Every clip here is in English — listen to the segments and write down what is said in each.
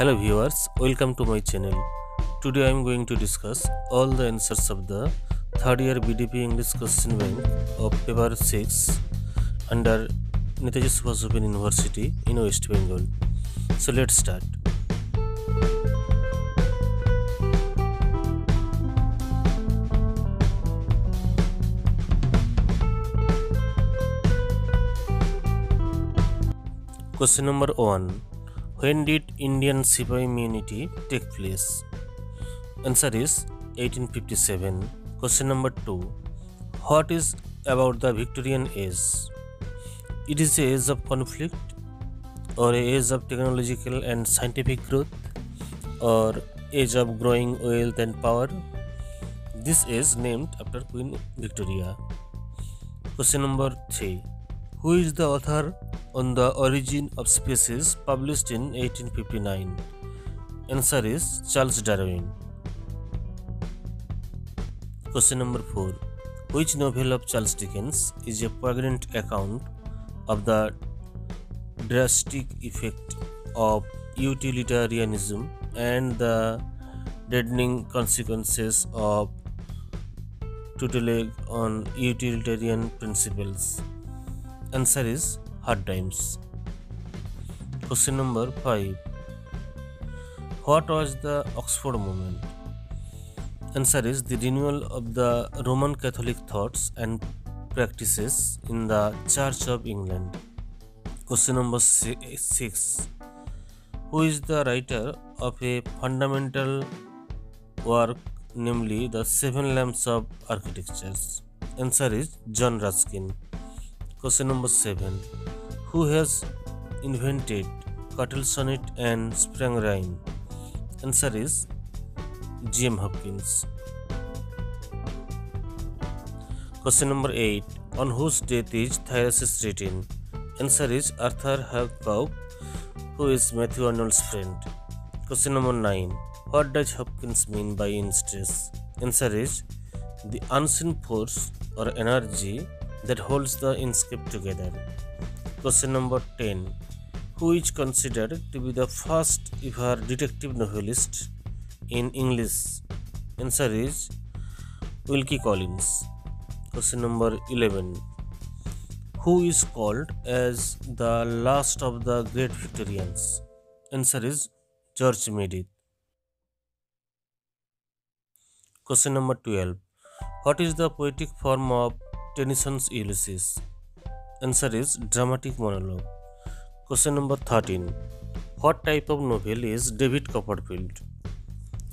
Hello viewers, welcome to my channel. Today I am going to discuss all the answers of the third year BDP English question bank of paper 6 under Netaji Subhash Open University in West Bengal. So let's start. Question number 1. When did Indian Sipahi immunity take place? Answer is 1857. Question number 2. What is about the Victorian age? It is a age of conflict, or a age of technological and scientific growth, or age of growing wealth and power. This is named after Queen Victoria. Question number 3. Who is the author on the origin of species published in 1859? Answer is Charles Darwin. Question number 4. Which novel of Charles Dickens is a poignant account of the drastic effect of utilitarianism and the deadening consequences of tutelage on utilitarian principles? Answer is Hard Times. Question number 5. What was the Oxford Movement? Answer is the renewal of the Roman Catholic thoughts and practices in the Church of England. Question number 6. Who is the writer of a fundamental work, namely the Seven Lamps of Architecture? Answer is John Ruskin. Question number 7. Who has invented Cuttle Sonnet and Sprang Rhyme? Answer is J.M. Hopkins. Question number 8. On whose death is Thyrsis written? Answer is Arthur Cope, who is Matthew Arnold's friend. Question number 9. What does Hopkins mean by in-stress? Answer is the unseen force or energy that holds the inscape together. Question number 10. Who is considered to be the first ever detective novelist in English? Answer is Wilkie Collins. Question number 11. Who is called as the last of the great Victorians? Answer is George Meredith. Question number 12. What is the poetic form of Tennyson's Ulysses? Answer is dramatic monologue. Question number 13. What type of novel is David Copperfield?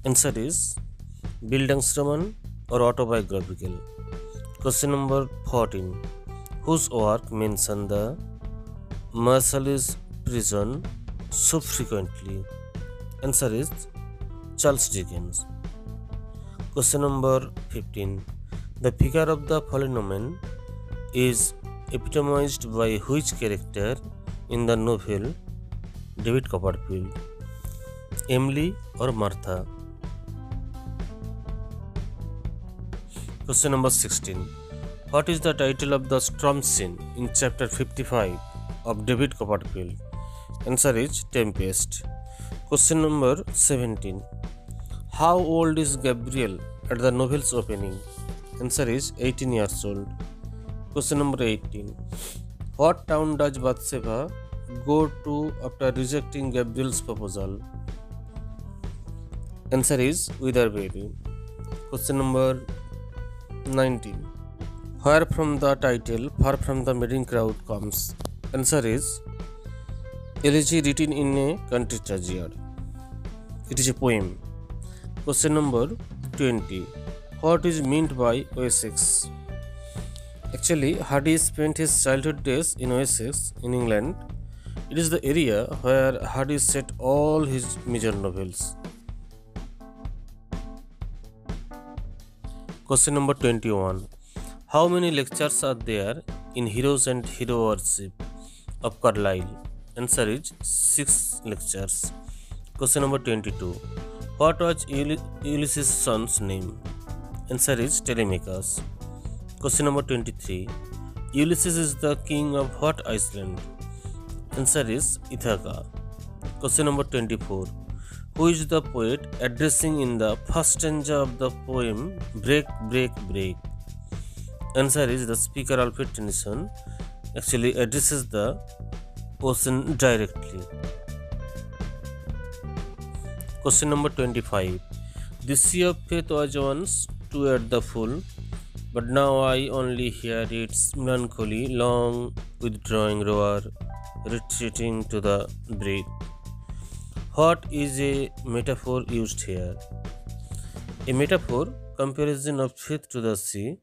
Answer is Bildungsroman or autobiographical. Question number 14. Whose work mention the Marseilles prison so frequently? Answer is Charles Dickens. Question number 15. The figure of the Polynomen is epitomized by which character in the novel David Copperfield? Emily or Martha? Question number 16. What is the title of the storm scene in chapter 55 of David Copperfield? Answer is Tempest. Question number 17. How old is Gabriel at the novel's opening? Answer is 18 years old. Question number 18. What town does Bathsheba go to after rejecting Gabriel's proposal? Answer is Witherberry. Question number 19. Where from the title Far from the Madding Crowd comes? Answer is Elegy written in a country churchyard. It is a poem. Question number 20. What is meant by Wessex? Actually, Hardy spent his childhood days in Wessex in England. It is the area where Hardy set all his major novels. Question number 21. How many lectures are there in Heroes and Hero Worship of Carlyle? Answer is 6 lectures. Question number 22. What was Ulysses' son's name? Answer is Telemachus. Question number 23. Ulysses is the king of what Iceland? Answer is Ithaca. Question number 24. Who is the poet addressing in the first stanza of the poem Break, Break, Break? Answer is the speaker Alfred Tennyson actually addresses the ocean directly. Question number 25. The sea of faith was once toward the full, but now I only hear its melancholy, long withdrawing roar, retreating to the breath. What is a metaphor used here? A metaphor, comparison of faith to the sea,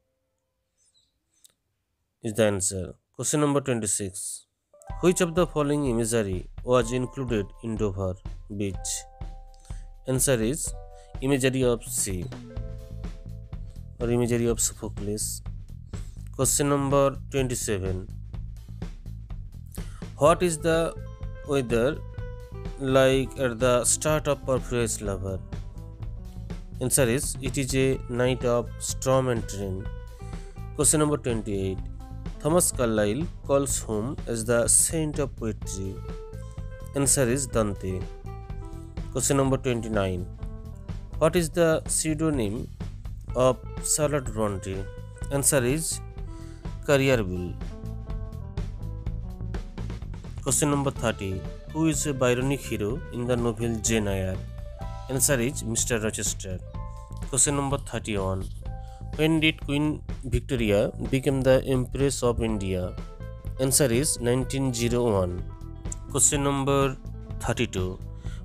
is the answer. Question number 26. Which of the following imagery was included in Dover Beach? Answer is imagery of sea or imagery of Sophocles. Question number 27. What is the weather like at the start of Perfora's Lover? Answer is it is a night of storm and rain. Question number 28. Thomas Carlyle calls whom as the saint of poetry? Answer is Dante. Question number 29. What is the pseudonym of Charlotte Bronte? Answer is Carrierville. Question number 30. Who is a Byronic hero in the novel Jane Eyre? Answer is Mr. Rochester. Question number 31. When did Queen Victoria become the Empress of India? Answer is 1901. Question number 32.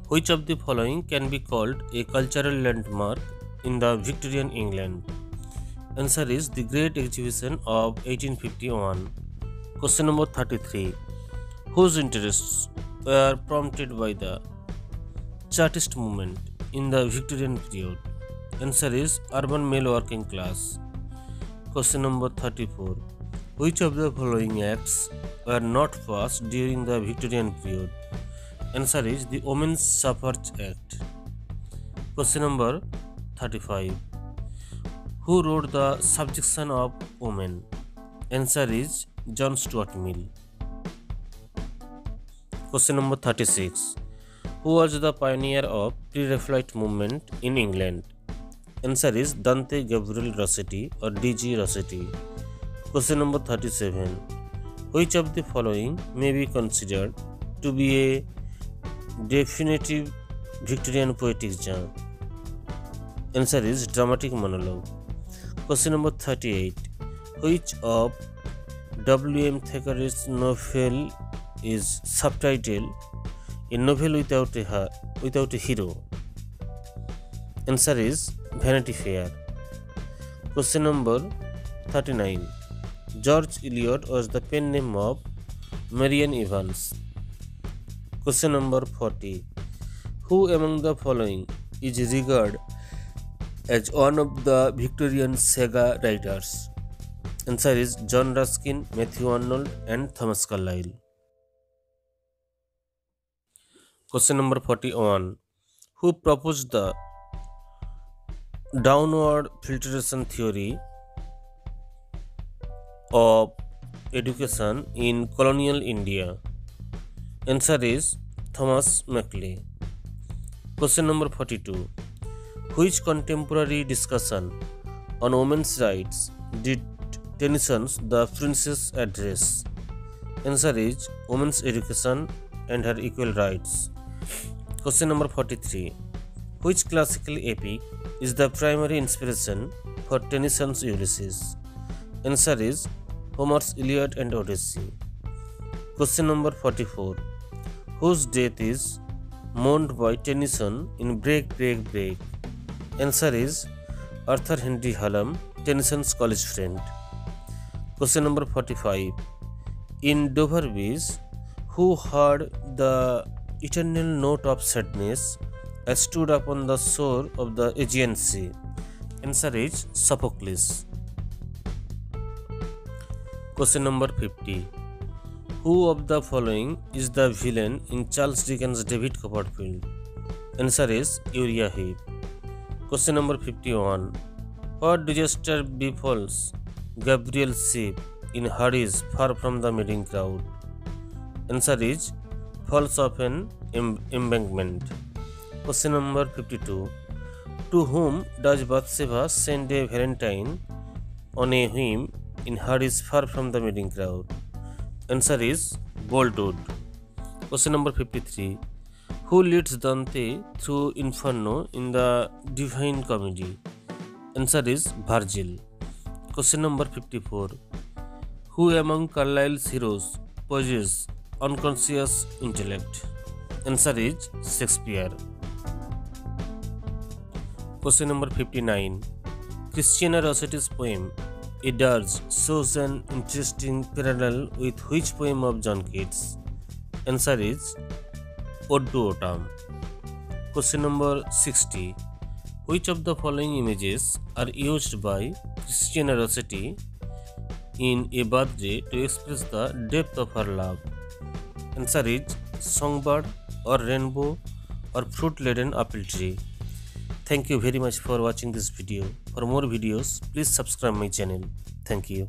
Which of the following can be called a cultural landmark in the Victorian England? Answer is the Great Exhibition of 1851. Question number 33. Whose interests were prompted by the Chartist movement in the Victorian period? Answer is urban male working class. Question number 34. Which of the following acts were not passed during the Victorian period? Answer is the Women's Suffrage Act. Question number 35. Who wrote the Subjection of Women? Answer is John Stuart Mill. Question number 36. Who was the pioneer of pre-Raphaelite movement in England? Answer is Dante Gabriel Rossetti or D.G. Rossetti. Question number 37. Which of the following may be considered to be a definitive Victorian poetic genre? Answer is dramatic monologue. Question number 38. Which of W.M. Thackeray's novel is subtitled A Novel Without a Hero? Answer is Vanity Fair. Question number 39. George Eliot was the pen name of Marian Evans. Question number 40. Who among the following is regarded as one of the Victorian saga writers? Answer is John Ruskin, Matthew Arnold, and Thomas Carlyle. Question number 41. Who proposed the downward filtration theory of education in colonial India? Answer is Thomas Macaulay. Question number 42. Which contemporary discussion on women's rights did Tennyson's The Princess address? Answer is Women's Education and Her Equal Rights. Question number 43. Which classical epic is the primary inspiration for Tennyson's Ulysses? Answer is Homer's Iliad and Odyssey. Question number 44. Whose death is mourned by Tennyson in Break, Break, Break? Answer is Arthur Henry Hallam, Tennyson's college friend. Question number 45. In Dover Beach, who heard the eternal note of sadness as stood upon the shore of the Aegean Sea? Answer is Sophocles. Question number 50. Who of the following is the villain in Charles Dickens' David Copperfield? Answer is Uriah Heep. Question number 51. What disaster befalls Gabriel's ship in Hades far from the mating crowd? Answer is falls of an embankment. Question number 52. To whom does Bathsheba send a valentine on a whim in her is far from the meeting crowd? Answer is Boldwood. Question number 53. Who leads Dante through Inferno in the Divine Comedy? Answer is Virgil. Question number 54. Who among Carlyle's heroes possesses unconscious intellect? Answer is Shakespeare. Question number 59. Christiana Rossetti's poem A Dirge shows an interesting parallel with which poem of John Keats? Answer is Ode to Autumn. Question number 60. Which of the following images are used by Christiana Rossetti in A Birthday to express the depth of her love? Answer is songbird or rainbow or fruit-laden apple tree. Thank you very much for watching this video. For more videos, please subscribe my channel. Thank you.